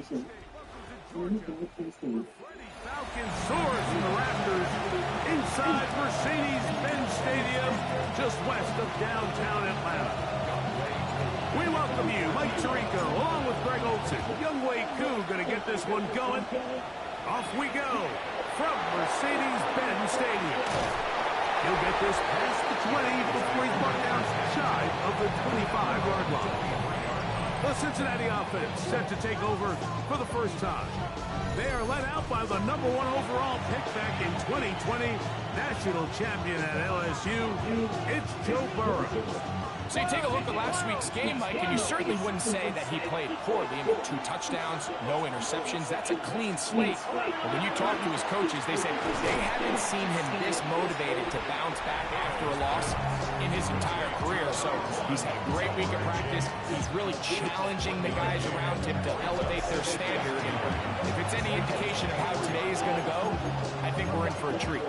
Falcon soars in the rafters inside Mercedes-Benz Stadium, just west of downtown Atlanta. We welcome you, Mike Tirico, along with Greg Olson. Younghoe Koo going to get this one going. Off we go from Mercedes-Benz Stadium. He'll get this past the 20 before he's brought down shy of the 25-yard line. The Cincinnati offense set to take over for the first time. They are led out by the #1 overall pick back in 2020, national champion at LSU. It's Joe Burrow. So you take a look at last week's game, Mike, and you certainly wouldn't say that he played poorly. I mean, 2 touchdowns, no interceptions. That's a clean slate. But when you talk to his coaches, they said they haven't seen him this motivated to bounce back after a loss in his entire career. So he's had a great week of practice. He's really challenging the guys around him to elevate their standard. And if it's any indication of how today is going to go, I think we're in for a treat.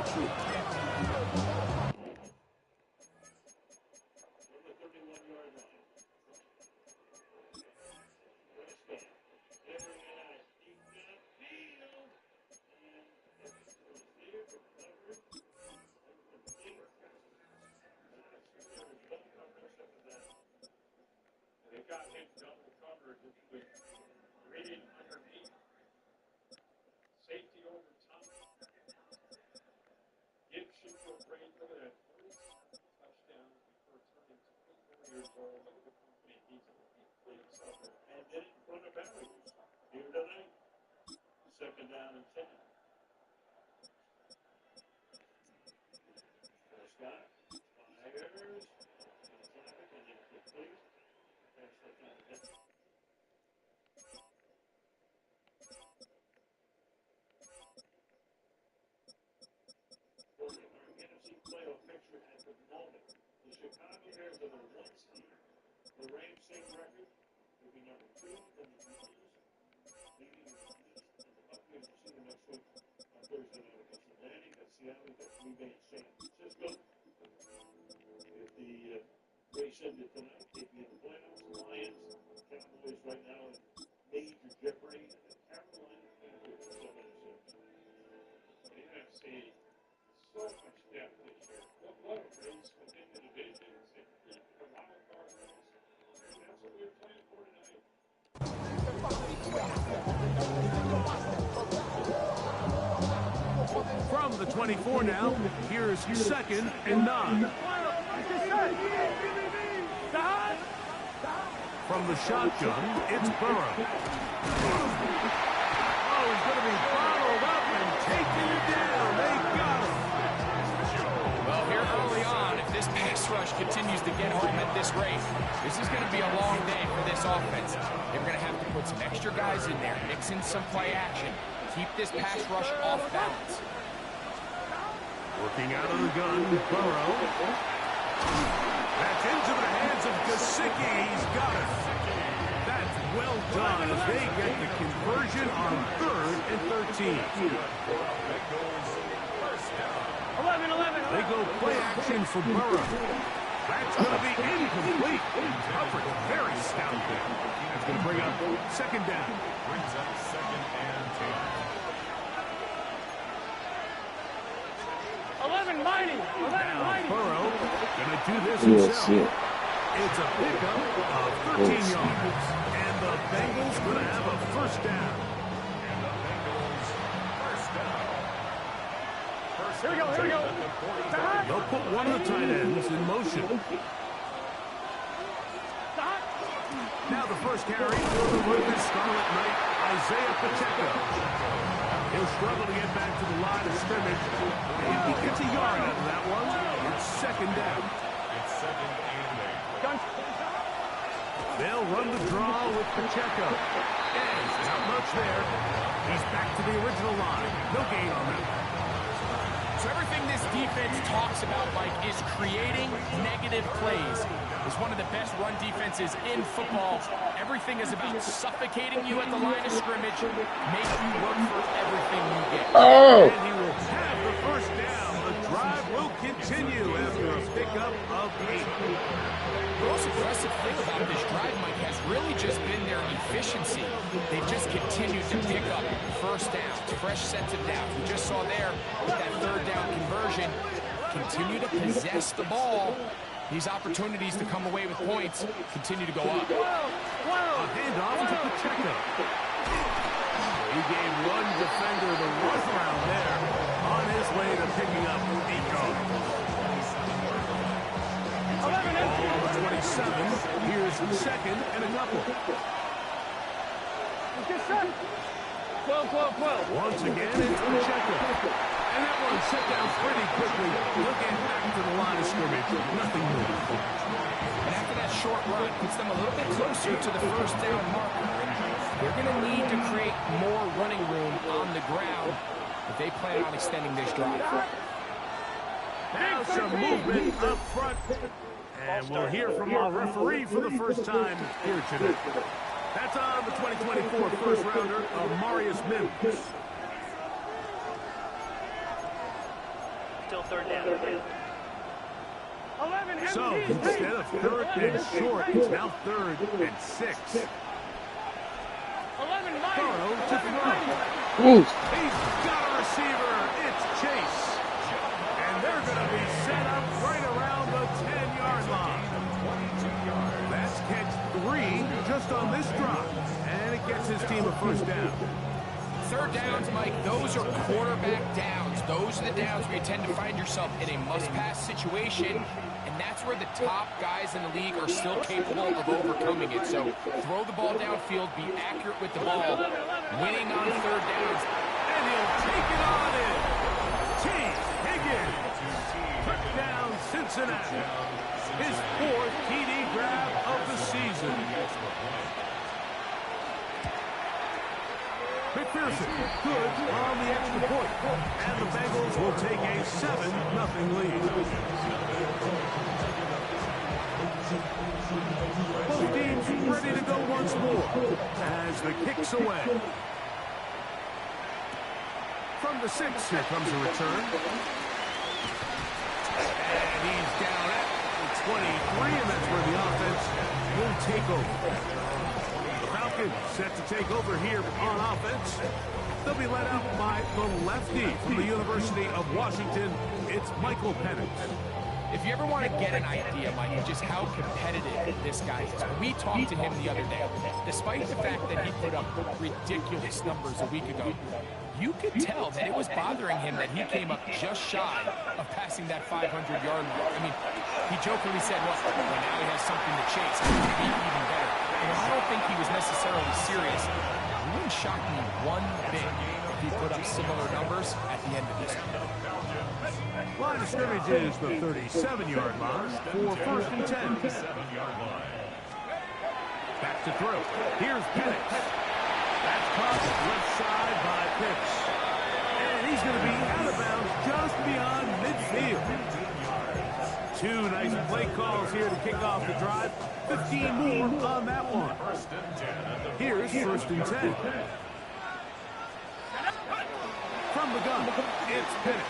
Got him double covered with reading underneath. Safety over top. Gibson to a great look at that. Touchdown before turning 24 years old. Look at the company he's in. And then in front of barriers. Here tonight. 2nd down and 10. Scott. Myers. And then complete. Playoff picture at the moment. The Chicago Bears are the 1 seed. The Rams same record. Will be number 2 in the Eagles. Leading the East and the Buccaneers will see them next week on Thursday night against Atlanta. Got Seattle, got Green Bay and San Francisco. If the race ended tonight, they'd be in the playoffs. Lions, Cowboys right now in major jeopardy. And the Carolina Panthers 7-6. So you have to see so much depth this year. What a race within the divisions and the wild card race. And that's what we're playing for tonight. From the 24 now, here's 2nd and 9. From the shotgun, it's Burrow. Oh, he's going to be bottled up and taking it down. They got him. Well, here early on, if this pass rush continues to get home at this rate, this is going to be a long day for this offense. They're going to have to put some extra guys in there, mix in some play action, keep this pass rush off balance. Working out of the gun, Burrow. That's into the hands of Gesicki. He's got it. That's well done as they get the conversion on 3rd and 13. 11. They go play action for Burrow. That's going to be incomplete. Covered very stout there. That's going to bring up 2nd down. Brings up 2nd and 10. 11 mighty. Burrow going to do this himself. It's a pickup of 13 yards. And the Bengals going to have a 1st down. Here we go. They'll put one of the tight ends in motion. Now the first carry for the Rutgers Scarlet Knight, Isaiah Pacheco. He'll struggle to get back to the line of scrimmage. And he gets a yard out of that one. It's 2nd down. It's 2nd and 8. They'll run the draw with Pacheco. And not much there. He's back to the original line. No gain on that. So everything this defense talks about, Mike, is creating negative plays. It's one of the best run defenses in football. Everything is about suffocating you at the line of scrimmage, make you work for everything you get. And he will have the 1st down. The drive will continue after a pickup of 8. The most impressive thing about this drive, Mike, has really just been their efficiency. They've just continued to pick up first downs, fresh sets of downs. We just saw there with that third down conversion, continue to possess the ball. These opportunities to come away with points continue to go up. A handoff to Pacheco. He gave one defender the rough around there on his way to picking up 8 yards. Ball on the 27. Here's the second and a couple. 12. Once again, it's Pacheco. And that one set down pretty quickly. Looking back to the line of scrimmage, nothing more. And after that short run, puts them a little bit closer to the first down marker. They're going to need to create more running room on the ground if they plan on extending this drive. Now some movement up front. And we'll hear from our referee for the first time here today. That's on the 2024 first rounder of Marius Mims. Still third down. So instead of third and short, it's now 3rd and 6. Burrow to throw. He's got a receiver. It's Chase. And they're going to be set up right around the 10-yard line. That's catch 3 just on this drop. And it gets his team a first down. Third downs, Mike, those are quarterback downs. Those are the downs where you tend to find yourself in a must-pass situation, and that's where the top guys in the league are still capable of overcoming it. So throw the ball downfield, be accurate with the ball, winning on third downs. And he'll take it on in. T. Higgins. Touchdown, Cincinnati. His 4th TD grab of the season. McPherson, good on the extra point. And the Bengals will take a 7-0 lead. Both teams ready to go once more as the kick's away. From the 6, here comes a return. And he's down at the 23, and that's where the offense will take over. Falcons set to take over here on offense. They'll be led out by the lefty from the University of Washington. It's Michael Penix. If you ever want to get an idea, Mike, of just how competitive this guy is, when we talked to him the other day, despite the fact that he put up ridiculous numbers a week ago, you could tell that it was bothering him that he came up just shy of passing that 500-yard mark. I mean, he jokingly said, well, now he has something to chase. He can be even better. And I don't think he was necessarily serious. It wouldn't shock me one bit if he put up similar numbers at the end of this one. Line of scrimmage is the 37-yard line for 1st and 10. Back to throw. Here's Penix. That's caught left side by Pitts. And he's going to be out of bounds just beyond midfield. 2 nice play calls here to kick off the drive. 15 more on that one. Here's 1st and 10. From the gun, it's Penix.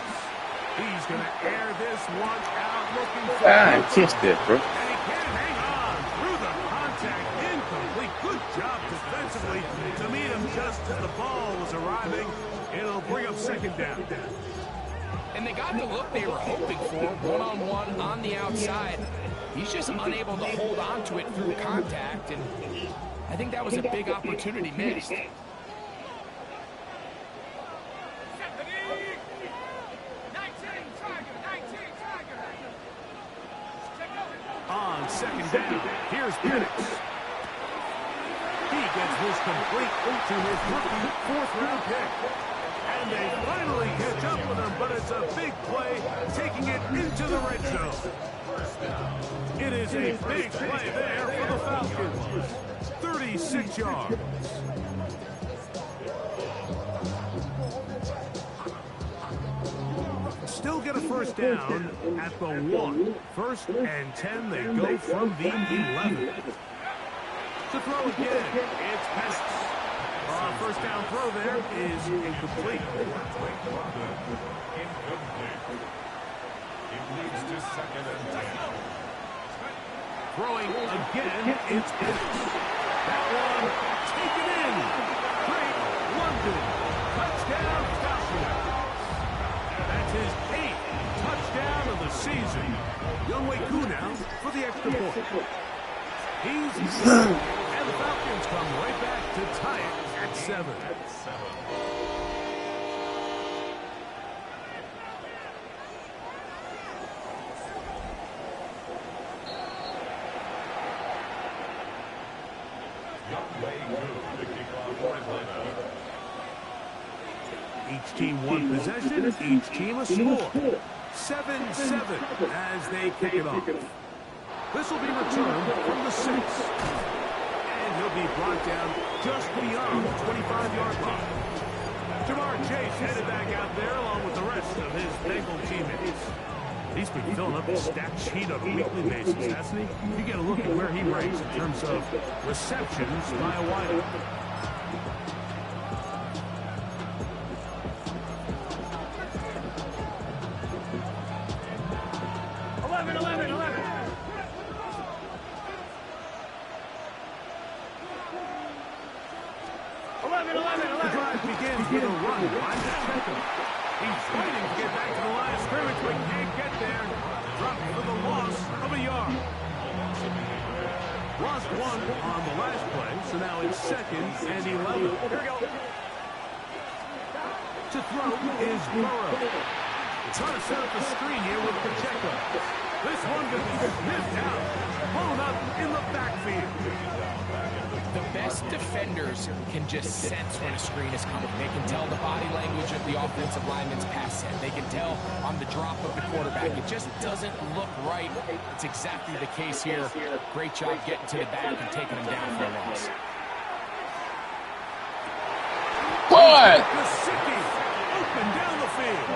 He's going to air this one out looking for... I kissed it, bro. And he can't hang on through the contact. Incomplete. Good job defensively to meet him just as the ball was arriving. It'll bring up 2nd down. And they got the look they were hoping for, one-on-one on the outside. He's just unable to hold on to it through contact, and I think that was a big opportunity missed. On 2nd down, here's Penix. He gets this complete to his rookie 4th-round pick. And they finally catch up with him, but it's a big play, taking it into the red zone. It is a big play there for the Falcons. 36 yards. Still get a first down at the 1. 1st and 10, they go from the 11. To throw again, it's Penix. First down throw there is incomplete. It leads to second and 10. Throwing again, it's Pitts. That one taken in. Drake London. Touchdown, Falcons. That's his 8th touchdown of the season. Younghoe Koo now for the extra point. He's and the Falcons come right back to tie it at 7. Each team one possession, each team a score. 7-7 as they kick it off. This will be returned from the 6. And he'll be brought down just beyond the 25-yard line. Jamar Chase headed back out there along with the rest of his Bengal teammates. He's been filling up his stat sheet on a weekly basis, hasn't he? You get a look at where he ranks in terms of receptions by a wideout. The drive begins with a run by Pacheco. He's fighting to get back to the line of scrimmage, but can't get there. Dropped for the loss of a yard. Lost 1 on the last play, so now it's 2nd and 11. Here we go. To throw is Burrow. Trying to set up the screen here with Pacheco. This one going to be sniffed out. Blown up in the backfield. The best defenders can just sense when a screen is coming. They can tell the body language of the offensive lineman's pass set. They can tell on the drop of the quarterback. It just doesn't look right. It's exactly the case here. Great job getting to the back and taking him down for a loss. What? Gesicki open down the field.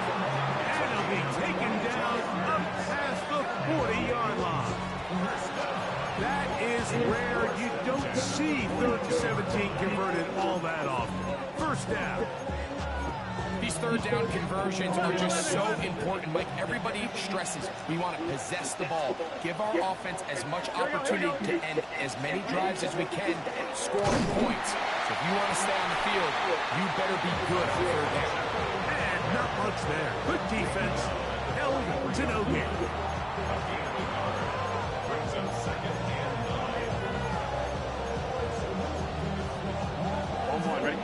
And he'll be taken down up past the 40-yard line. That is rare. You don't see 3rd to 17 converted all that often. First down. These third down conversions are just so important. Mike, everybody stresses we want to possess the ball, give our offense as much opportunity to end as many drives as we can, scoring points. So if you want to stay on the field, you better be good on third down. And not much there. Good defense. Held to no gain.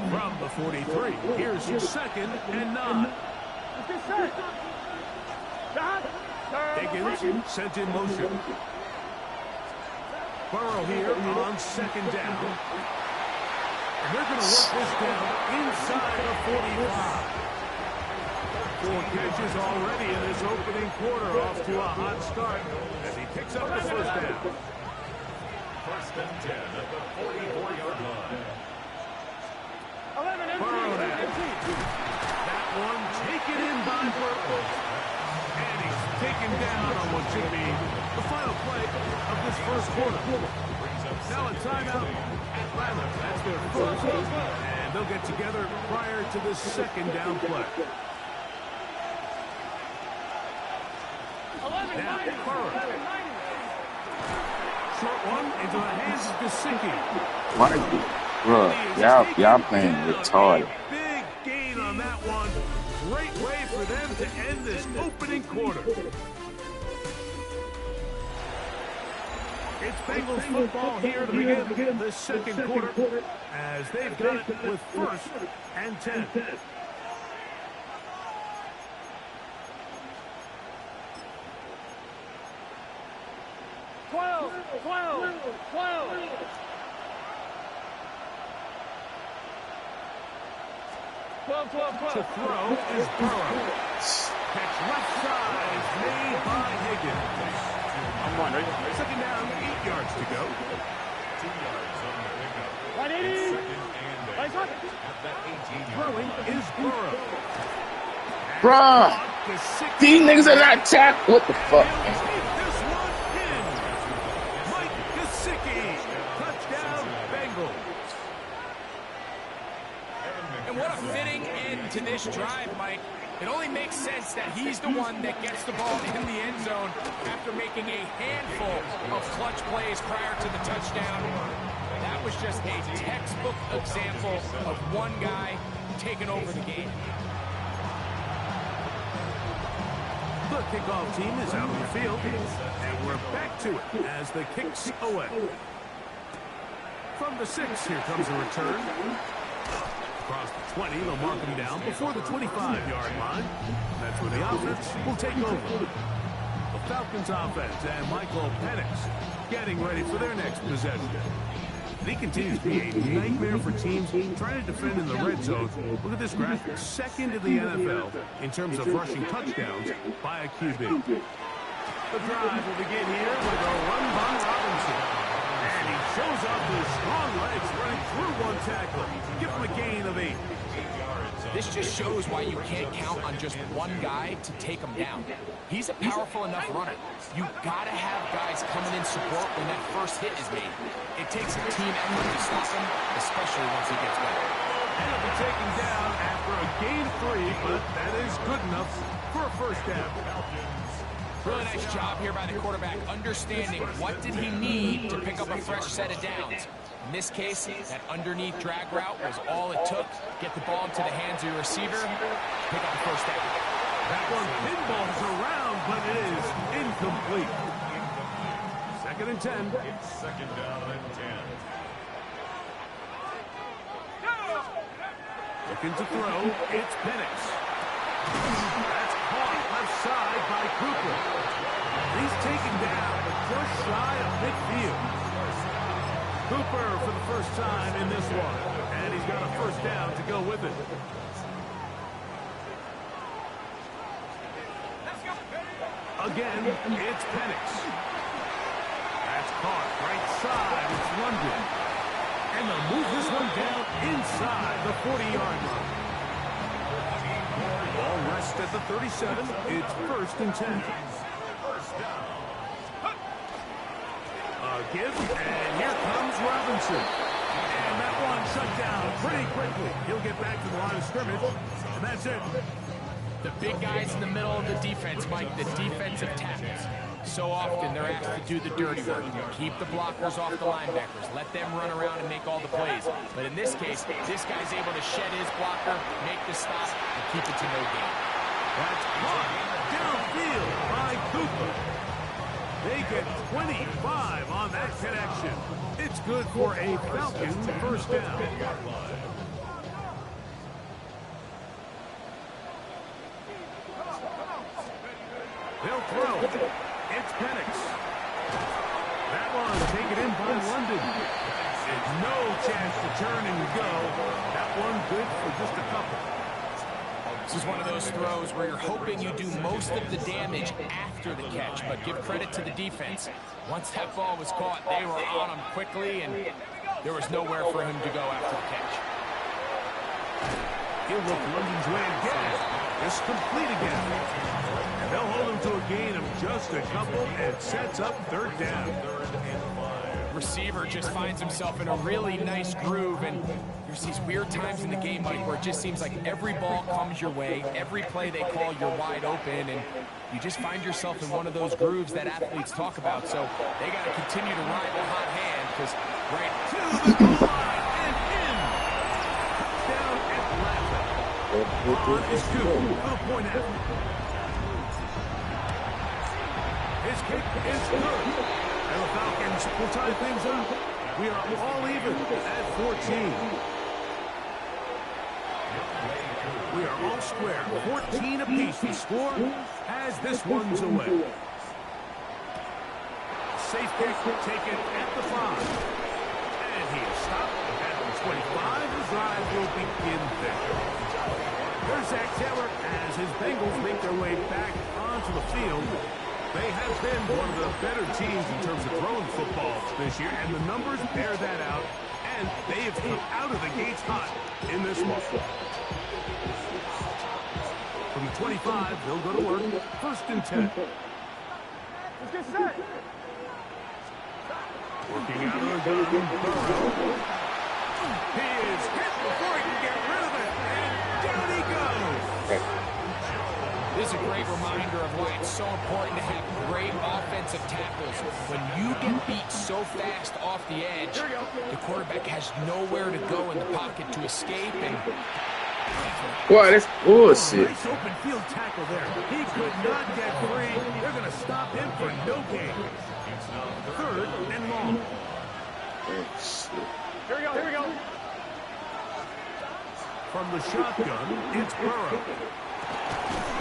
From the 43, here's your 2nd and 9. Higgins sent in motion. Burrow here on 2nd down. And they're going to work this down inside the 45. 4 catches already in this opening quarter, off to a hot start as he picks up the first down. 1st and 10 at the 44-yard line. Burrow now. That one taken in by Burrow. And he's taken down on what should be the final play of this first quarter. Now a timeout. Atlanta, that's their first. And they'll get together prior to the 2nd down play. Now, Burrow. Short one into the hands of Gesicki. Bro, y'all playing retarded. Big gain on that one. Great way for them to end this opening quarter. It's Bengals football here to begin the 2nd quarter as they've got it with 1st and 10. To throw is Burrow. Catch left side made by Higgins. I'm wondering. 2nd down, 8 yards to go. 2 yards on the pickup. 2nd and 8 at the 18-yard line. Throwing is Burrow. Bruh, these niggas are not tackled. What the fuck? This one in. Mike Gesicki. Touchdown, Bengals. And And what a fitting end to this drive, Mike. It only makes sense that he's the one that gets the ball in the end zone after making a handful of clutch plays prior to the touchdown. That was just a textbook example of one guy taking over the game. The kickoff team is out on the field, and we're back to it as the kick's away. From the 6, here comes a return. Across the 20, they'll mark him down before the 25-yard line. That's where the offense will take over. The Falcons offense and Michael Penix getting ready for their next possession. And he continues to be a nightmare for teams trying to defend in the red zone. Look at this graphic. Second in the NFL in terms of rushing touchdowns by a QB. The drive will begin here with a run by Robinson. And he shows up with strong legs running through one tackle. Give him a gain of 8. This just shows why you can't count on just one guy to take him down. He's a powerful enough runner. You gotta have guys coming in support when that first hit is made. It takes a team effort to stop him, especially once he gets better. And he'll be taken down after a gain of 3, but that is good enough for a first down. Really nice job here by the quarterback, understanding what did he need to pick up a fresh set of downs. In this case, that underneath drag route was all it took. Get the ball into the hands of your receiver, pick up the first down. That one pinballs around, but it is incomplete. Second and 10. It's second down and 10. Looking to throw, it's Penix. That's caught left side by Cooper. He's taken down, but just shy of midfield. Cooper for the first time in this one, and he's got a first down to go with it. Again, it's Penix. That's caught right side. It's London. And they'll move this one down inside the 40-yard line. Ball rests at the 37. It's first and 10. A give, and here comes Robinson. And that one shut down pretty quickly. He'll get back to the line of scrimmage, and that's it. The big guys in the middle of the defense, Mike, the defensive tackles. So often they're asked to do the dirty work. Keep the blockers off the linebackers. Let them run around and make all the plays. But in this case, this guy's able to shed his blocker, make the stop, and keep it to no gain. That's caught downfield by Cooper. They get 25 on that connection. It's good for a Falcon first down. They'll throw. It's Penix. That one taken in by London. It's no chance to turn and go. That one good for just a couple. This is one of those throws where you're hoping you do most of the damage after the catch, but give credit to the defense. Once that ball was caught, they were on him quickly, and there was nowhere for him to go after the catch. He'll look London's way again. It's complete again. And they'll hold him to a gain of just a couple and sets up third down. Receiver just finds himself in a really nice groove, and there's these weird times in the game, Mike, where it just seems like every ball comes your way, every play they call, you're wide open, and you just find yourself in one of those grooves that athletes talk about. So they got to continue to ride the hot hand, because right To the goal line and in. Down at Atlanta. On is Cooper for the point after. His kick is good. And the Falcons will tie things up. We are all even at 14. We are all square. 14 apiece. The score as this one's away. Safe kick taken at the 5. And he is stopped at the 25. The drive will begin there. There's Zach Taylor as his Bengals make their way back onto the field. They have been one of the better teams in terms of throwing football this year, and the numbers bear that out, and they have come out of the gates hot in this one. From the 25, they'll go to work. First and 10. Working out of the gun, Burrow. He is hit before he can get rid of it, a great reminder of why it's so important to have great offensive tackles. When you get beat so fast off the edge, the quarterback has nowhere to go in the pocket to escape. And Boy, that's bullshit. Nice open field tackle there. He could not get free. They're going to stop him for no gain. 3rd and long. Oh, shit. Here we go. From the shotgun, it's Burrow.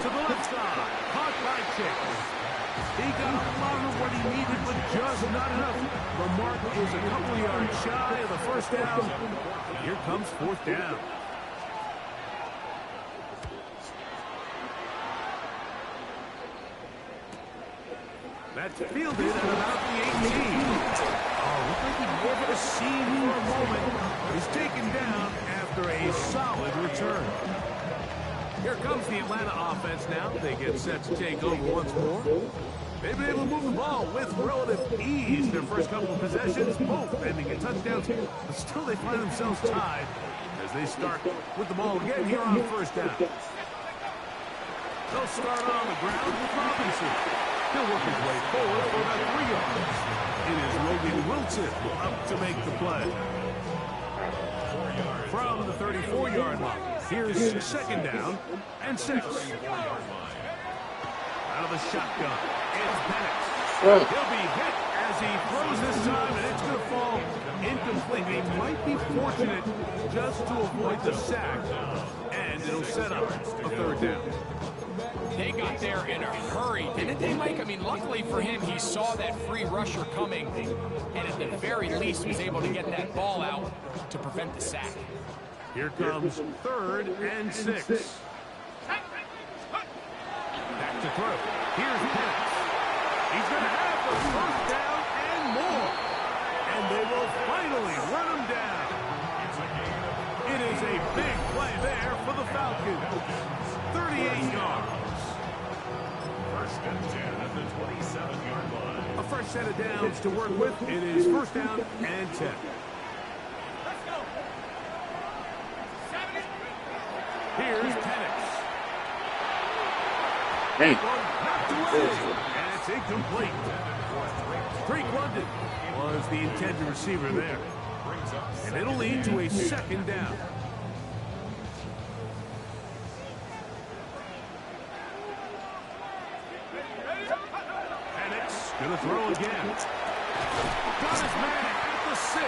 To the left side, caught by Chase. He got a lot of what he needed, but just not enough. The mark is a couple yards shy of the first down. Here comes 4th down. That's fielded at about the 18. Oh, looked like he never seen for a moment. He's taken down after a solid return. Here comes the Atlanta offense now. They get set to take over once more. They've been able to move the ball with relative ease their first couple of possessions, both ending in touchdowns. But still they find themselves tied as they start with the ball again here on 1st down. They'll start on the ground with Robinson. He'll work his way forward for about 3 yards. It is Logan Wilson up to make the play. From the 34-yard line, here's 2nd down and 6. Out of the shotgun, it's Penix. He'll be hit as he throws this time, and it's going to fall incomplete. He might be fortunate just to avoid the sack, and it'll set up a 3rd down. they got there in a hurry, didn't they, Mike? I mean, luckily for him, he saw that free rusher coming, and at the very least was able to get that ball out to prevent the sack. Here comes 3rd and 6. Back to throw. Here's Penix. He's going to have the 1st down and more. And they will finally run him down. It is a big play there for the Falcons. 38 yards. 1st and 10 at the 27-yard line. A fresh set of downs to work with. It is 1st down and 10. Here's Penix. Hey. Knocked away. And it's incomplete. Drake London was the intended receiver there. And it'll lead to a 2nd down. Penix going to throw again. Got his man at the 6.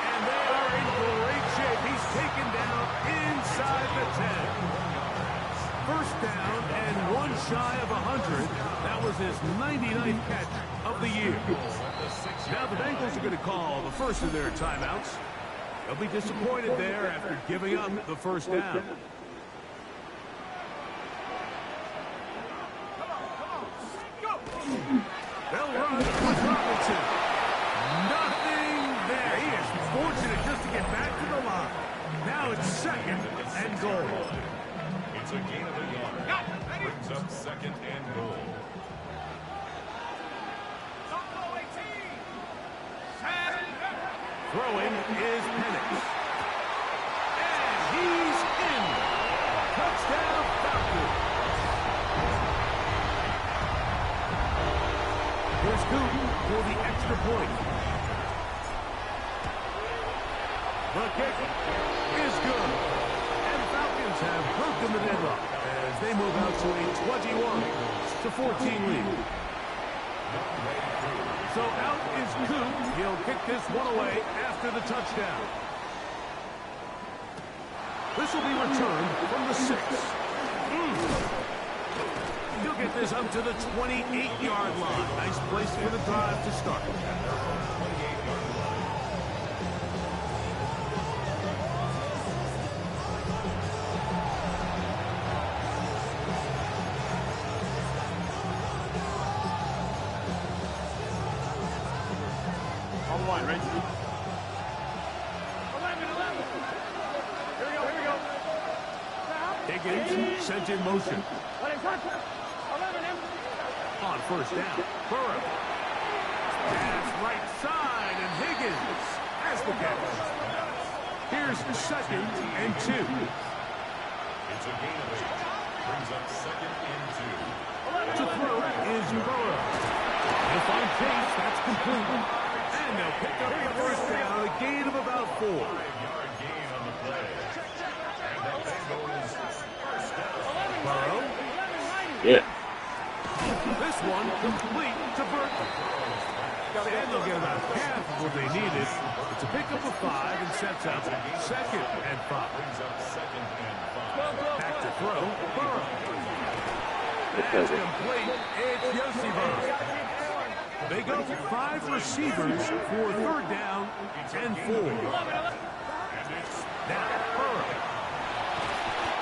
And they are in great shape. He's taken down inside the 10. 1st down and 1 shy of 100. That was his 99th catch of the year. Now the Bengals are going to call the first of their timeouts. They'll be disappointed there after giving up the 1st down. They'll run with Robinson. Nothing there. He is fortunate just to get back to the line. Now it's 2nd and goal. It's a gain of a yard. Brings up 2nd and goal. Throwing is Penix. And he's in. Touchdown Falcons. Here's Coop for the extra point. The kick is good. And the Falcons have broken the deadlock as they move out to a 21-14 lead. So out is Coop. He'll kick this one away after the touchdown. This will be returned from the 6. He'll get this up to the 28-yard line. Nice place for the drive to start. On the line, right? 11. Here we go. Higgins sent in motion. On 1st down, Burrow. Pass right side, and Higgins has the catch. Here's 2nd and 2. It's a gain of 8. Brings up 2nd and 2. To throw is Burrow. He'll find Chase. That's complete. And they'll pick up the first down, a gain of about 4. 5-yard gain on the play. And the Bengals first down. Burrow. Yeah. This one complete to Burton. And they'll get about half of what they needed. It's a pickup of 5 and sets up 2nd and 5. Brings up 2nd and 5. Back to throw, Burrow. That's complete. It's Yosibon. They go 5 receivers for 3rd down and 4. Now Burrow.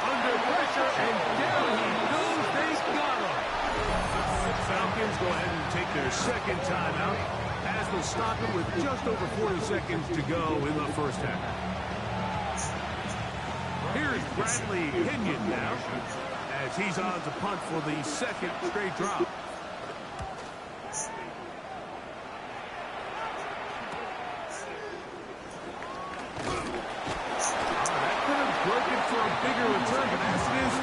Under pressure, and down he goes. They got him. Falcons go ahead and take their 2nd timeout as they'll stop it with just over 40 seconds to go in the first half. Here's Bradley Pinion now as he's on to punt for the 2nd straight drop. That could have broken for a bigger return, but as it is,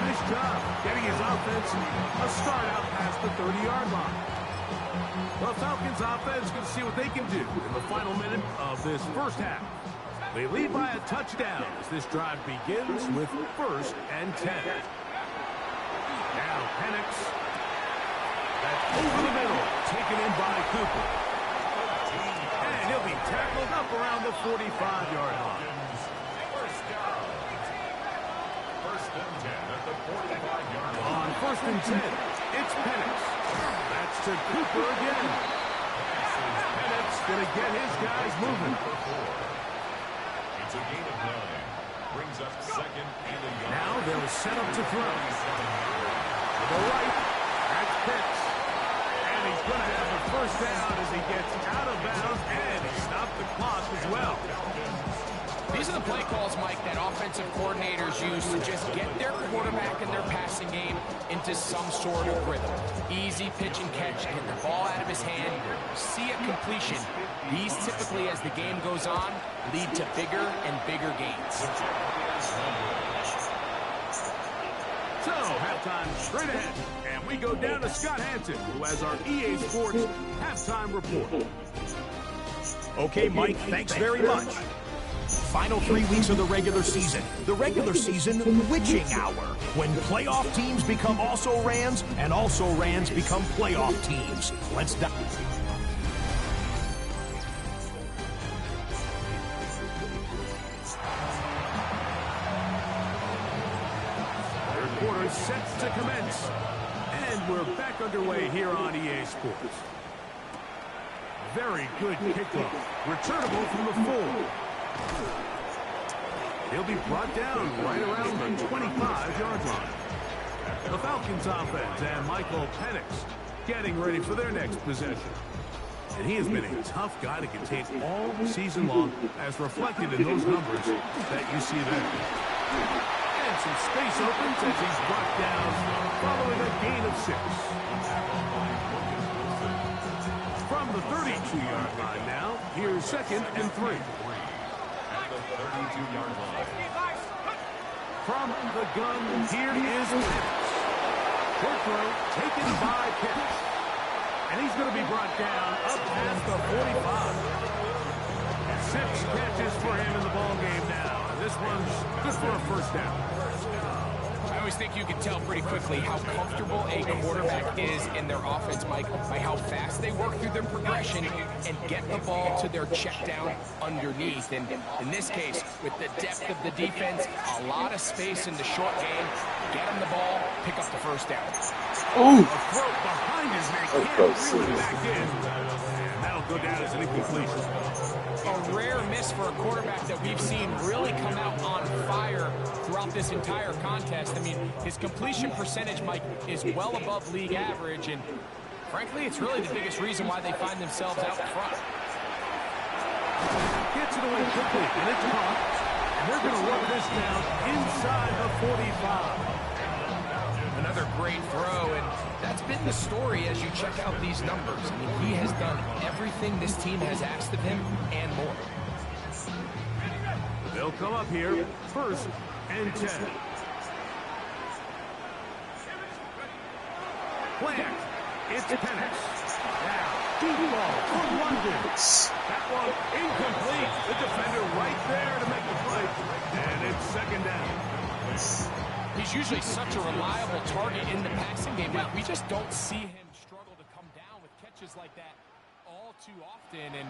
nice job getting his offense a start out past the 30-yard line. The Falcons offense can see what they can do in the final minute of this first half. They lead by a touchdown as this drive begins with 1st and 10. Now Penix. That's over the middle, taken in by Cooper. And he'll be tackled up around the 45-yard line. First down. 1st and 10 at the 45-yard line. On 1st and 10, it's Penix. That's to Cooper again. Penix going to get his guys moving. It's a gain of 9. Brings up 2nd and a yard. Now they'll set up to throw. To the right, that's Pitts. And he's going to have a first down as he gets out of bounds, and he stopped the clock as well. These are the play calls, Mike, that offensive coordinators use to just get their quarterback and their passing game into some sort of rhythm. Easy pitch and catch, get the ball out of his hand, see a completion. These typically, as the game goes on, lead to bigger and bigger gains. So, halftime straight ahead, and we go down to Scott Hanson, who has our EA Sports halftime report. Okay, Mike, thanks very much. Final 3 weeks of the regular season. The regular season witching hour, when playoff teams become also-rans and also-rans become playoff teams. Let's dive. Third quarter set to commence, and we're back underway here on EA Sports. Very good kickoff, returnable from the 4. He'll be brought down right around the 25-yard line. The Falcons offense and Michael Penix getting ready for their next possession. And he has been a tough guy to contain all season long, as reflected in those numbers that you see there. And some space opens as he's brought down following a gain of 6. From the 32-yard line now, here's 2nd and 3. 32-yard line. From the gun, here is Pitts. Short throw taken by Pitts. And he's going to be brought down up past the 45. 6 catches for him in the ball game now. And this one's good for a first down. I always think you can tell pretty quickly how comfortable a quarterback is in their offense, Mike, by how fast they work through their progression and get the ball to their check down underneath. And in this case, with the depth of the defense, a lot of space in the short game, get him the ball, pick up the first down. Ooh. A throw behind his neck. Can't reel it back in. And that'll go down as an incompletion. A rare miss for a quarterback that we've seen really come out on fire throughout this entire contest. I mean, his completion percentage, Mike, is well above league average, and frankly, it's really the biggest reason why they find themselves out front. Gets it away quickly, and it's caught. And they're going to work this down inside the 45. Another great throw, and that's been the story as you check out these numbers. I mean, he has done everything this team has asked of him and more. They'll come up here, 1st and 10. Play action. It's Penix. Now, deep ball from London. That one incomplete. The defender right there to make the play. And it's second down. He's usually such a reliable target in the passing game, but we just don't see him struggle to come down with catches like that all too often. And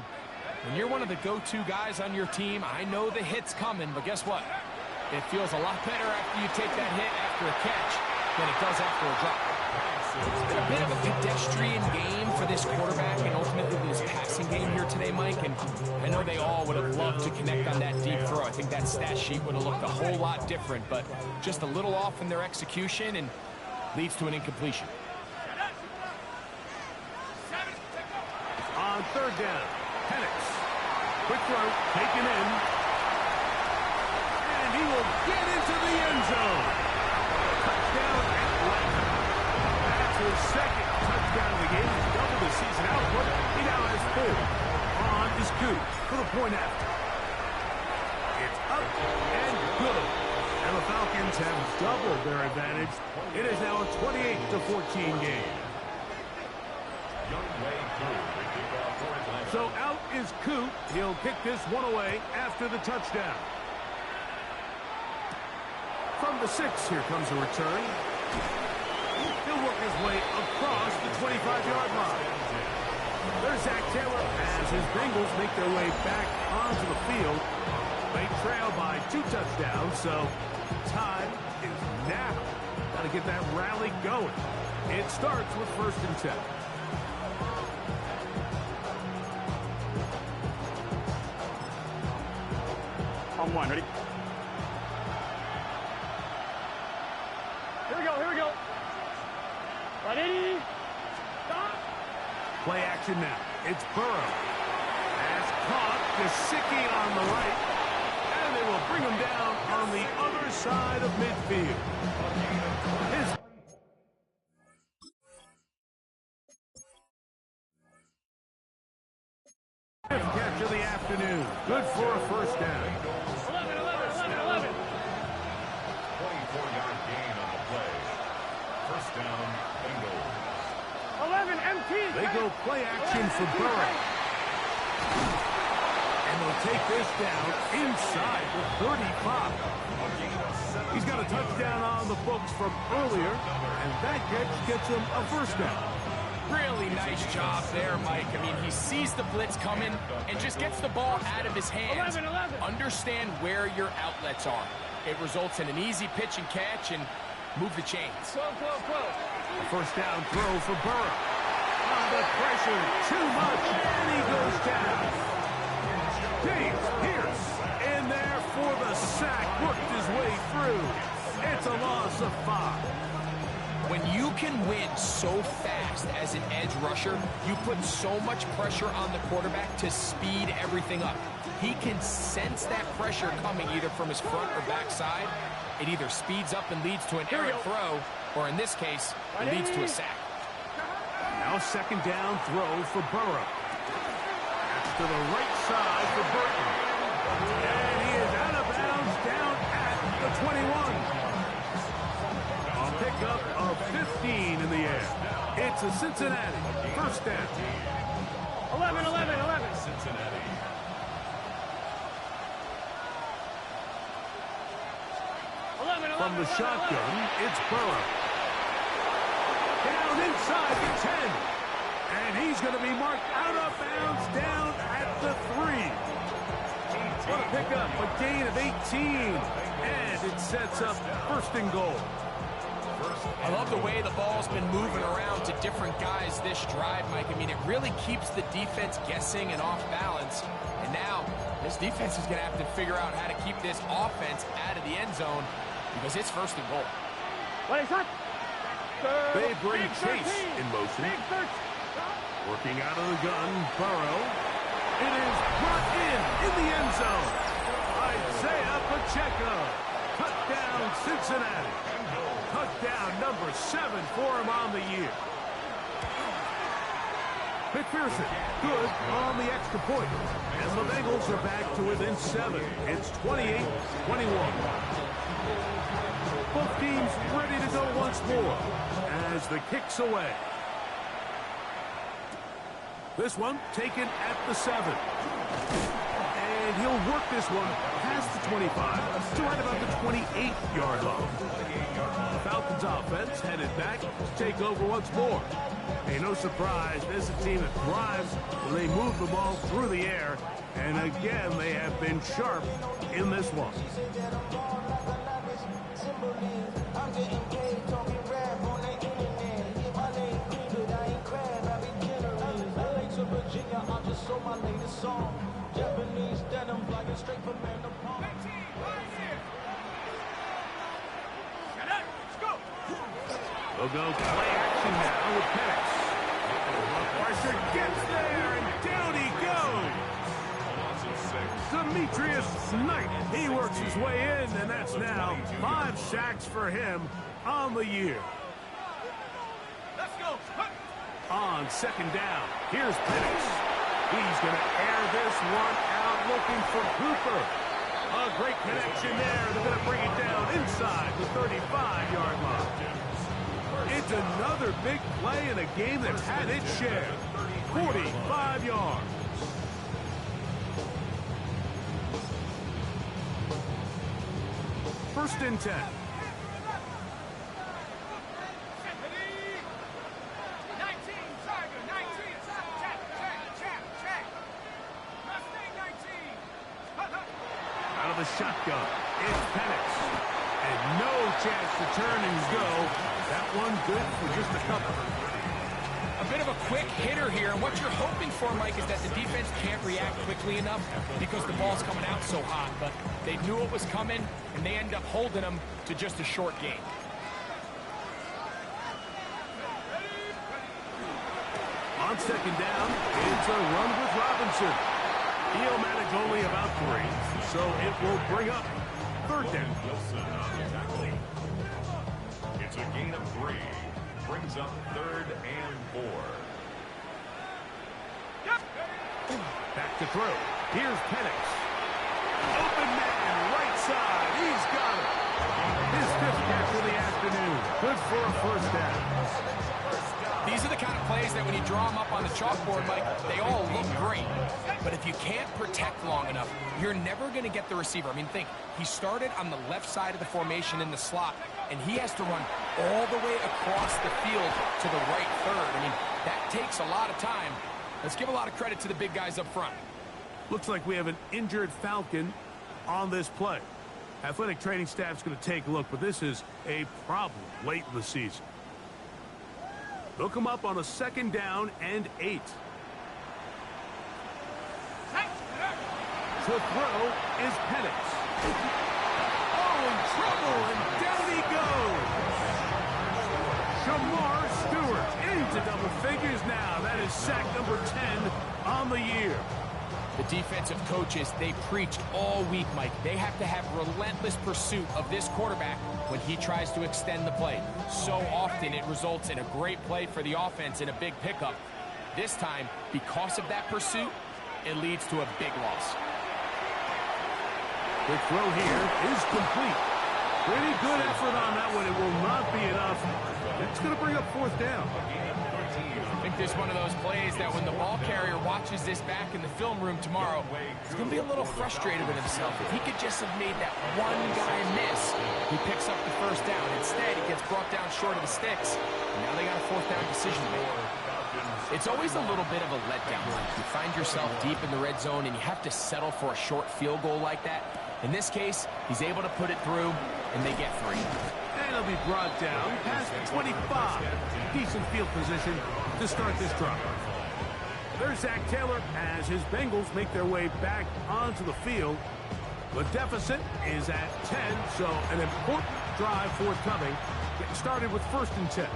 when you're one of the go-to guys on your team, I know the hit's coming, but guess what? It feels a lot better after you take that hit after a catch than it does after a drop. It's been a bit of a pedestrian game for this quarterback and ultimately this passing game here today, Mike. And I know they all would have loved to connect on that deep throw. I think that stat sheet would have looked a whole lot different, but just a little off in their execution and leads to an incompletion. On third down, Penix. Quick throw, taken in. And he will get into the end zone. Touchdown Atlanta. That's his second touchdown of the game. He's doubled his season output. He now has 4. On is Coop for the point after. It's up and good. And the Falcons have doubled their advantage. It is now a 28-14 game. So out is Coop. He'll kick this one away after the touchdown. From the 6, here comes a return. He'll work his way across the 25-yard line. There's Zach Taylor as his Bengals make their way back onto the field. They trail by 2 touchdowns, so time is now. Got to get that rally going. It starts with 1st and 10. On 1, ready? Here we go. 180. Stop. Play action now. It's Burrow. As caught, Gesicki on the right. And they will bring him down on the other side of midfield. His fifth catch of the afternoon. Good for a first down. 11. 24-yard gain on the play. First down, Bengals. 11, MT. They go play action for Burrow. And they'll take this down inside the 35. He's got a touchdown on the books from earlier, and that catch gets him a first down. Really nice job there, Mike. I mean, he sees the blitz coming and just gets the ball out of his hands. 11. Understand where your outlets are. It results in an easy pitch and catch and move the chains. 12. A first down throw for Burrow. Under pressure, too much, and he goes down. James Pierce in there for the sack, worked his way through. It's a loss of 5. When you can win so fast as an edge rusher, you put so much pressure on the quarterback to speed everything up. He can sense that pressure coming either from his front or back side. It either speeds up and leads to an errant throw, or in this case, it leads to a sack. Now second down throw for Burrow. That's to the right side for Burton. And he is out of bounds down at the 21. A pickup of 15 in the air. It's a Cincinnati first down. 11. Cincinnati. From the shotgun, it's Burrow. Down inside the 10. And he's going to be marked out of bounds down at the 3. What a pickup, a gain of 18. And it sets up first and goal. I love the way the ball's been moving around to different guys this drive, Mike. I mean, it really keeps the defense guessing and off balance. And now, this defense is going to have to figure out how to keep this offense out of the end zone because it's first and goal. What is that? They bring Chase in motion. Working out of the gun, Burrow. It is brought in the end zone. Isaiah Pacheco. Touchdown, Cincinnati. Touchdown number 7 for him on the year. McPherson, good on the extra point. And the Bengals are back to within 7. It's 28-21. Both teams ready to go once more. As gives the kicks away. This one taken at the 7. And he'll work this one past the 25 to right about the 28-yard line. The Falcons offense headed back to take over once more. Hey, no surprise, this is a team that thrives when they move the ball through the air. And again, they have been sharp in this one. We'll go play action now with Penix. Pressure gets there, and down he goes. Demetrius Knight, he works his way in, and that's now 5 sacks for him on the year. Let's go. On second down, here's Penix. He's going to air this one out looking for Cooper. A great connection there. They're going to bring it down inside the 35-yard line. It's another big play in a game that's had its share. 45 yards. First and 10. 19, Tiger, 19. Check. Mustang 19. Out of the shotgun, it's Penix. And no chance to turn and go. That one good for just a couple. A bit of a quick hitter here, and what you're hoping for, Mike, is that the defense can't react quickly enough because the ball's coming out so hot. But they knew it was coming, and they end up holding them to just a short gain. On second down, it's a run with Robinson. He'll manage only about 3, so it will bring up third down. Wilson on the tackle. It's a gain of 3. Brings up 3rd and 4. Back to throw. Here's Penix. Open man, right side. He's got it. His 5th catch of the afternoon. Good for a first down. These are the kind of plays that when you draw them up on the chalkboard, Mike, they all look great. But if you can't protect long enough, you're never going to get the receiver. I mean, think, he started on the left side of the formation in the slot, and he has to run all the way across the field to the right third. I mean, that takes a lot of time. Let's give a lot of credit to the big guys up front. Looks like we have an injured Falcon on this play. Athletic training staff's going to take a look, but this is a problem late in the season. They'll come up on a second down and 8. To throw is Penix. Oh, in trouble, and down he goes. Shamar Stewart into double figures now. That is sack number 10 on the year. The defensive coaches, they preached all week, Mike. They have to have relentless pursuit of this quarterback when he tries to extend the play. So often it results in a great play for the offense and a big pickup. This time, because of that pursuit, it leads to a big loss. The throw here is complete. Pretty good effort on that one. It will not be enough. It's going to bring up 4th down. I think this is one of those plays that when the ball carrier watches this back in the film room tomorrow, he's going to be a little frustrated with himself. If he could just have made that one guy miss, he picks up the first down. Instead, he gets brought down short of the sticks. And now they got a 4th down decision to make. It's always a little bit of a letdown. You find yourself deep in the red zone and you have to settle for a short field goal like that. In this case, he's able to put it through, and they get 3. And he'll be brought down past the 25. Decent field position to start this drive. There's Zach Taylor as his Bengals make their way back onto the field. The deficit is at 10, so an important drive forthcoming. Getting started with 1st and 10.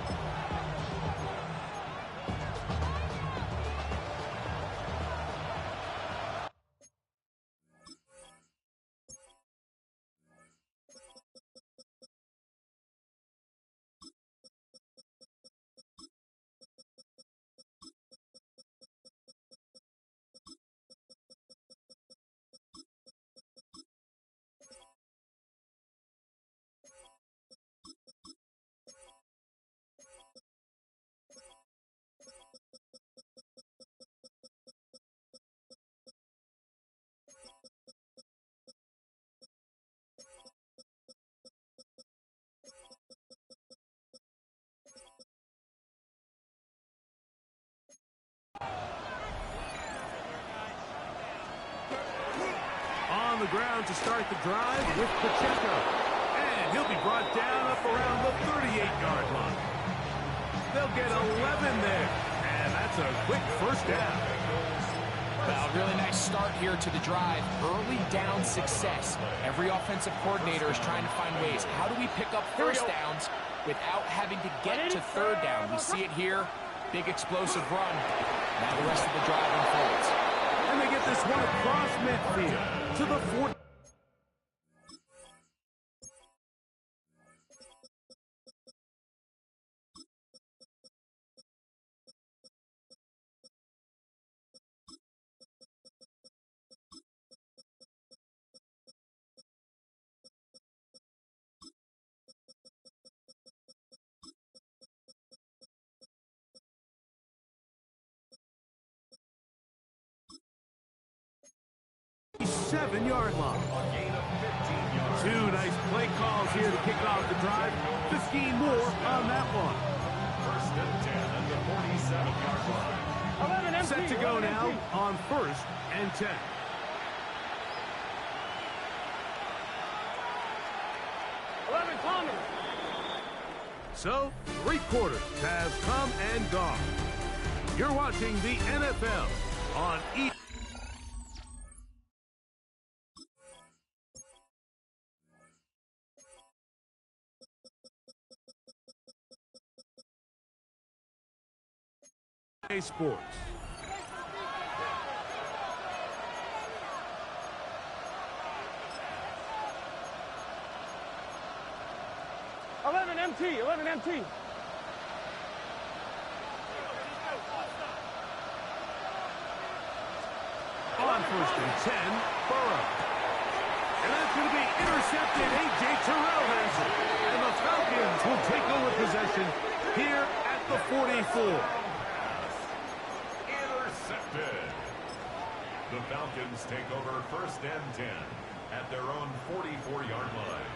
ground to start the drive with Pacheco. And he'll be brought down up around the 38-yard line. They'll get 11 there. And that's a quick first down. Well, really nice start here to the drive. Early down success. Every offensive coordinator is trying to find ways. How do we pick up first downs without having to get to third down? We see it here. Big explosive run. Now the rest of the drive unfolds. And they get this one across midfield to the 40. Seven-yard line. Two nice play calls here to kick off the drive. 15 more on that one. First and 10 at the 47-yard line. Set to go now on first and 10. So, 3 quarters have come and gone. You're watching the NFL on E. Sports. Eleven MT. On first and 10, Burrow. And that's going to be intercepted. A.J. Terrell has it. And the Falcons will take over possession here at the 44. The Falcons take over first and 10 at their own 44-yard line.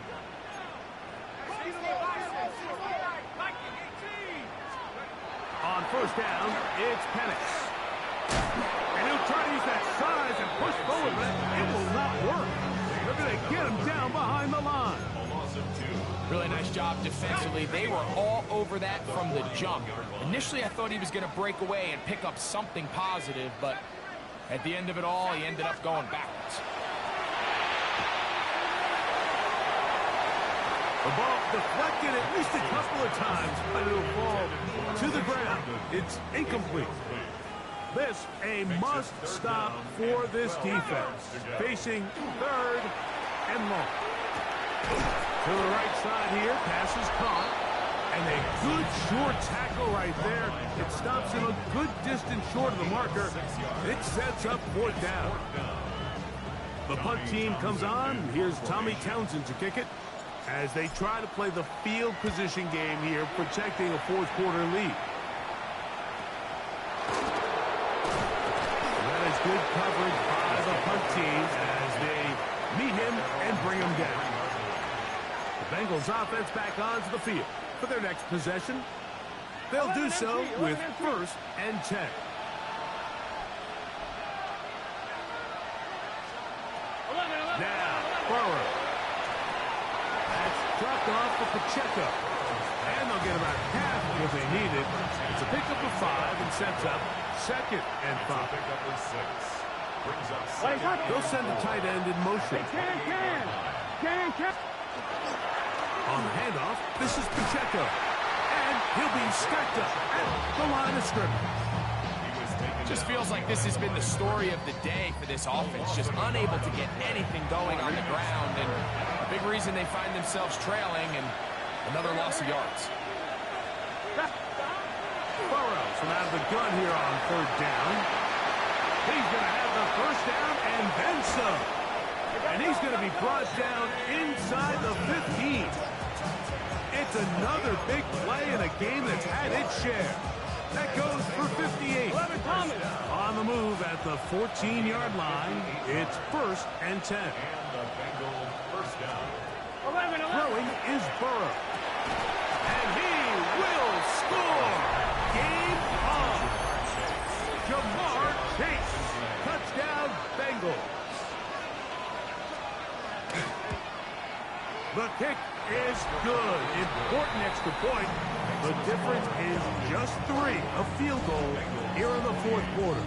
On first down, it's Penix. And he'll try to use that size and push forward, but it will not work. They're going to get him down behind the line. A loss of 2. Really nice job defensively. They were all over that from the jump. Initially, I thought he was going to break away and pick up something positive, but at the end of it all, he ended up going backwards. The ball deflected at least a couple of times, but it'll fall to the ground. It's incomplete. This a must-stop for this defense. Facing third and long. To the right side here, pass is caught. And a good short tackle right there. It stops him a good distance short of the marker. It sets up fourth down. The punt team comes on. Here's Tommy Townsend to kick it as they try to play the field position game here, protecting a fourth quarter lead. That is good coverage by the punt team as they meet him and bring him down. The Bengals offense back onto the field for their next possession. They'll do so with first and 10. Now, Burrow. That's dropped off for Pacheco. And they'll get about half of what they needed. It's a pickup of 5 and sets up second and 5. Pickup of 6. Brings up second. They'll send the tight end in motion. On the handoff, this is Pacheco. And he'll be stacked up at the line of scrimmage. Just feels like this has been the story of the day for this offense. Just unable to get anything going on the ground. And a big reason they find themselves trailing and another loss of yards. Burrows from out of the gun here on third down. He's going to have the first down and then some. And he's going to be brought down inside the 15. It's another big play in a game that's had its share. That goes for 58. On the move at the 14-yard line, it's first and 10. And the Bengal first down. Throwing is Burrow. And he will score. Game on. Jamar Chase. Touchdown, Bengals. kick is good. Important extra point. The difference is just 3. A field goal here in the fourth quarter.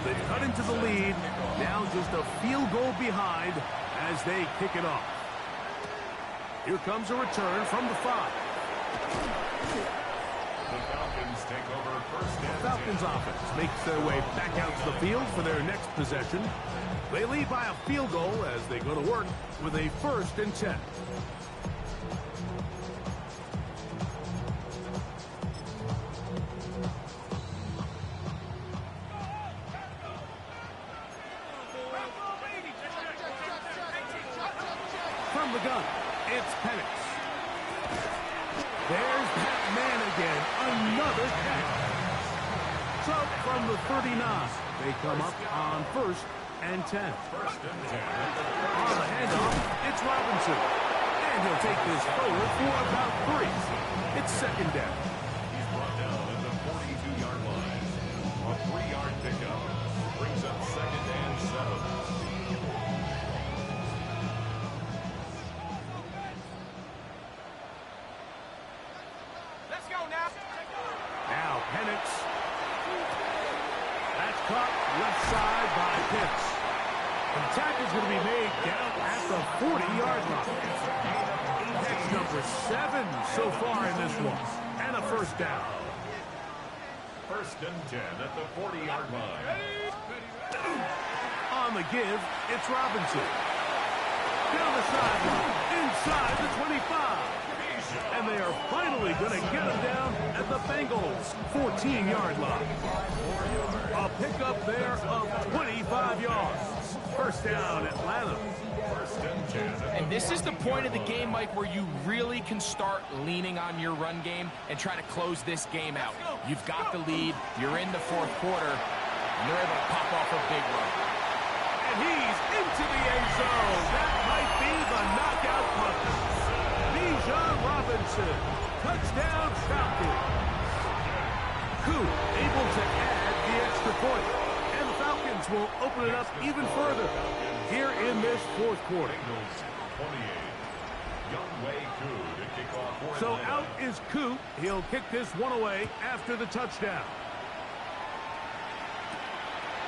They've cut into the lead. Now just a field goal behind as they kick it off. Here comes a return from the 5. The Falcons take over first and Falcons 10. offense makes their way back out to the field for their next possession. They lead by a field goal as they go to work with a 1st and 10. From the gun, it's Penix. There's that man again, another catch. So from the 39, they come up on 1st and 10. First and 10. On the handoff, it's Robinson. And he'll take this forward for about 3. It's 2nd down. He's brought down at the 42-yard line. A 3-yard pickup brings up 2nd and 7. Let's go now. Now Penix. That's caught left side by Pitts. The tackle's going to be made down at the 40-yard line. That's number 7 so far in this one. And a 1st down. First and 10 at the 40-yard line. On the give, it's Robinson. Down the sideline, inside the 25. And they are finally going to get him down at the Bengals' 14-yard line. A pickup there of 25 yards. 1st down, Atlanta. First and 10. And this is the point of the game, Mike, where you really can start leaning on your run game and try to close this game out. You've got the lead, you're in the fourth quarter, and they're able to pop off a big run. And he's into the end zone. That might be the knockout punch. Bijan Robinson. Touchdown, Falcons. Koo able to add the extra point. And the Falcons will open it up even further here in this fourth quarter. 28. Younghoe Koo to kick off for So Atlanta. out is Koo. He'll kick this one away after the touchdown.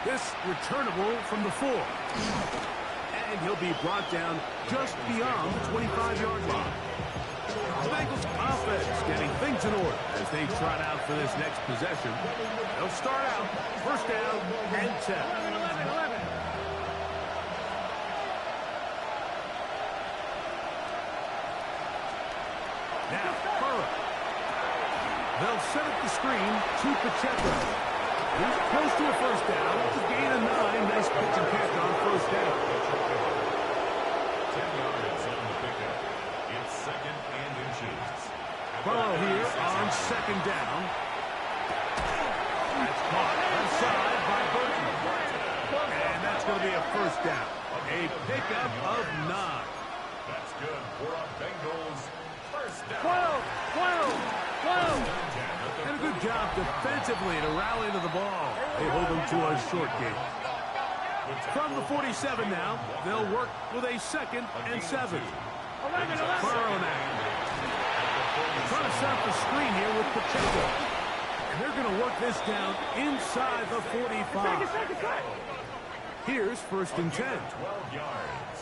This returnable from the 4. And he'll be brought down just beyond the 25-yard line. The Bengals offense getting things in order as they trot out for this next possession. They'll start out 1st down and 10. Now, Burrow. They'll set up the screen to Pacheco. He's close to a 1st down. It's a gain of 9. Nice pitch and catch on 1st down. 10 yards on the pickup. It's 2nd and inches. Burrow here on 2nd down. That's caught inside by Burton. And that's going to be a 1st down. A pickup of 9. That's good for a Bengals first down. 12. And a good job defensively to rally to the ball. They hold them to a short game. From the 47 now, they'll work with a 2nd and 7. Burrow now. Trying to set up the screen here with Pacheco. And they're going to work this down inside the 45. Here's 1st and 10. 12 yards.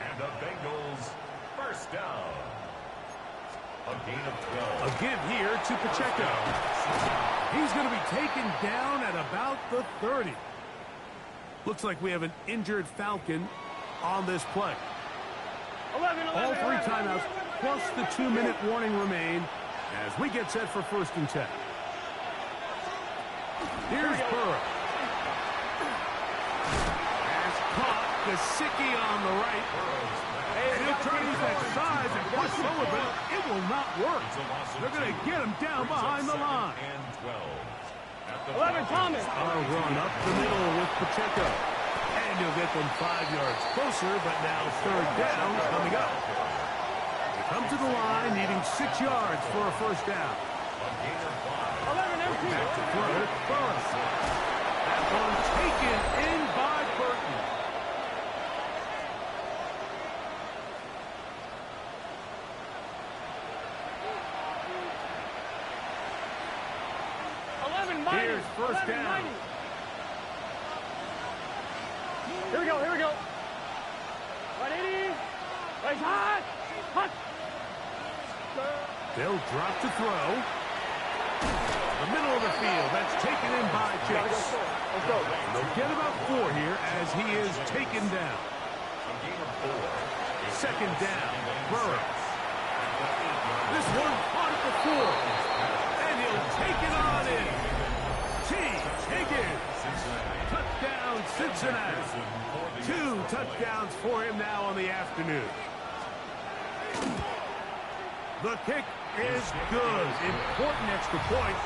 And the Bengals first down. A gain of 12. A give here to Pacheco. He's going to be taken down at about the 30. Looks like we have an injured Falcon on this play. All 3 timeouts plus the 2-minute warning remain as we get set for 1st and 10. Here's Burrow. Has caught Gesicki on the right. And he'll try to use that size and push forward, but it will not work. They're going to get him down behind the line. And 12. 11 Thomas. A run up the middle with Pacheco. And he'll get them 5 yards closer, but now 3rd down coming up. They come to the line needing 6 yards for a 1st down. 11 empty. Back to throw, Burrow. That one taken in by Burton. Here's first down. Here we go, here we go. 180. Right hot. Hot. They'll drop to throw. The middle of the field. That's taken in by Chase. Let's go. They'll get about 4 here as he is taken down. Second down. Burrow. This one caught at the 4. And he'll take it on in. T. Higgins. Touchdown, Cincinnati. 2 touchdowns for him now on the afternoon. The kick is good. Important extra point.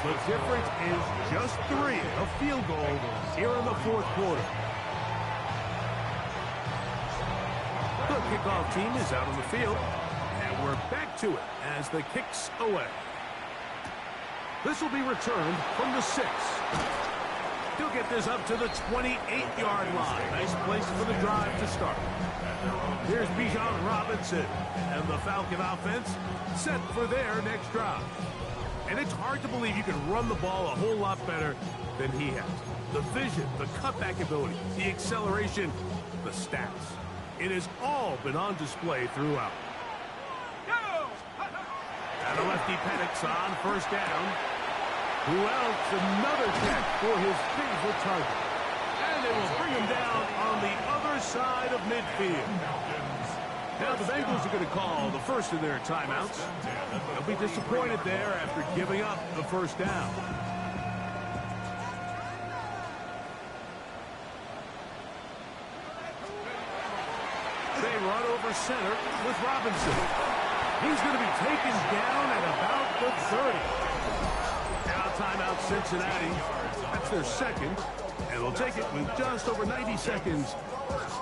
The difference is just 3. A field goal here in the 4th quarter. The kickoff team is out on the field. And we're back to it as the kick's away. This will be returned from the 6. He'll get this up to the 28-yard line. Nice place for the drive to start. Here's Bijan Robinson, and the Falcon offense set for their next drive. And it's hard to believe you can run the ball a whole lot better than he has. The vision, the cutback ability, the acceleration, the stats. It has all been on display throughout. And a lefty Penix on first down. Who else? Another catch for his favorite target. And they will bring him down on the other side of midfield. Now the Bengals are going to call the first of their timeouts. They'll be disappointed there after giving up the first down. They run over center with Robinson. He's going to be taken down at about the 30. Now timeout Cincinnati. That's their second. And they'll take it with just over 90 seconds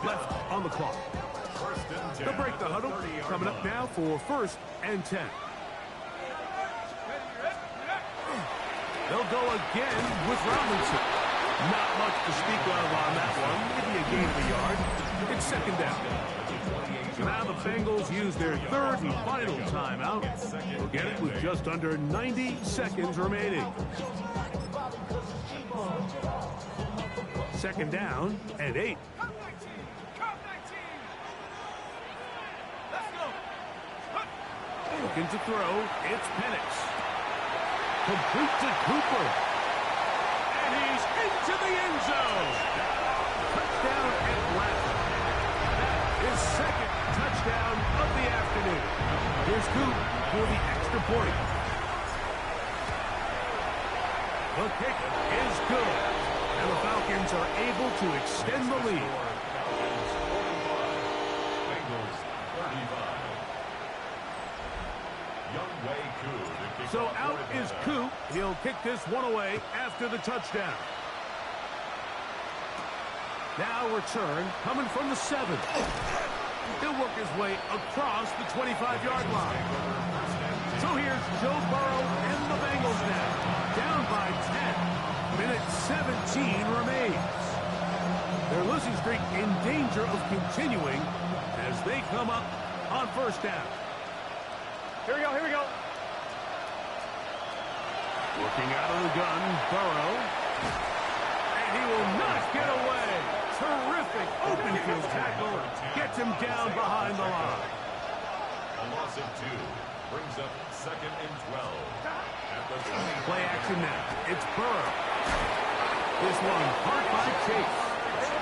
left on the clock. They'll break the huddle. Coming up now for 1st and 10. They'll go again with Robinson. Not much to speak of on that one. Maybe a gain of a yard. It's second down. So now the Bengals use their 3rd and final timeout. They'll get it with just under 90 seconds remaining. Second down and 8. Looking to throw, it's Penix. Complete to Cooper. And he's into the end zone. Touchdown Atlanta. His second touchdown of the afternoon. Here's Coop for the extra point. The kick is good. And the Falcons are able to extend the lead. Bengals 35. So out is Coop. He'll kick this one away after the touchdown. Now return coming from the 7. He'll work his way across the 25-yard line. So here's Joe Burrow and the Bengals now. Down by 10. Minute 17 remains. Their losing streak in danger of continuing as they come up on first down. Here we go, here we go. Working out of the gun, Burrow. And he will not get away. Terrific open field tackle. Gets him down behind the line. A loss of 2 brings up 2nd and 12. At the 20. Play action now. It's Burrow. This one caught by Chase.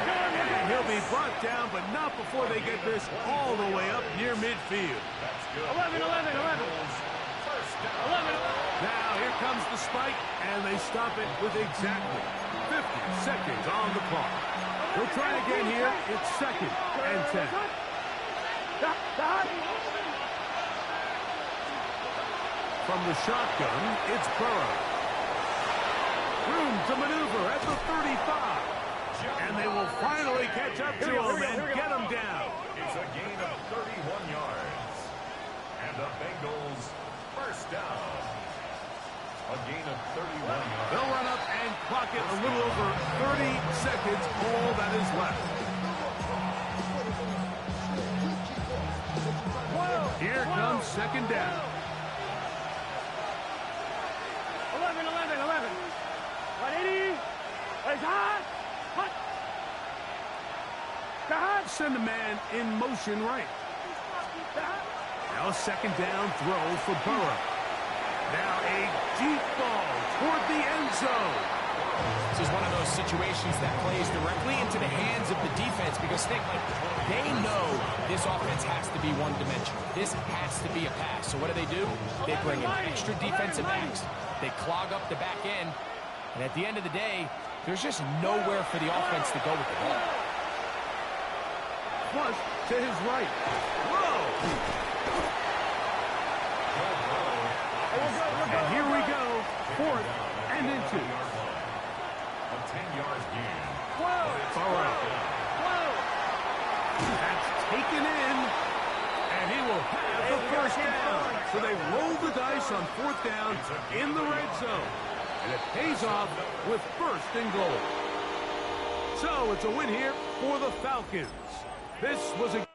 And he'll be brought down, but not before they get this all the way up near midfield. 11. 11. Now here comes the spike, and they stop it with exactly 50 seconds on the clock. We'll try again here. It's 2nd and 10. From the shotgun, it's Burrow. Room to maneuver at the 35. And they will finally catch up to him and get him down. It's a gain of 31 yards. And the Bengals first down. A gain of 31 yards. They'll run up and clock it a little over 30 seconds, all that is left. Here comes second down. 11. 180. It's hot. Hot. Send the man in motion right. Now second down throw for Burrow. Now a deep ball toward the end zone. This is one of those situations that plays directly into the hands of the defense because they know this offense has to be one-dimensional. This has to be a pass. So what do? They bring in extra defensive backs. They clog up the back end. And at the end of the day, there's just nowhere for the offense to go with the ball. Plus to his right. Whoa! And here we go. 4th and into. A 10-yard gain. Burrow. That's taken in. And he will have the first down. So they roll the dice on 4th down in the red zone. And it pays off with 1st and goal. So it's a win here for the Falcons. This was a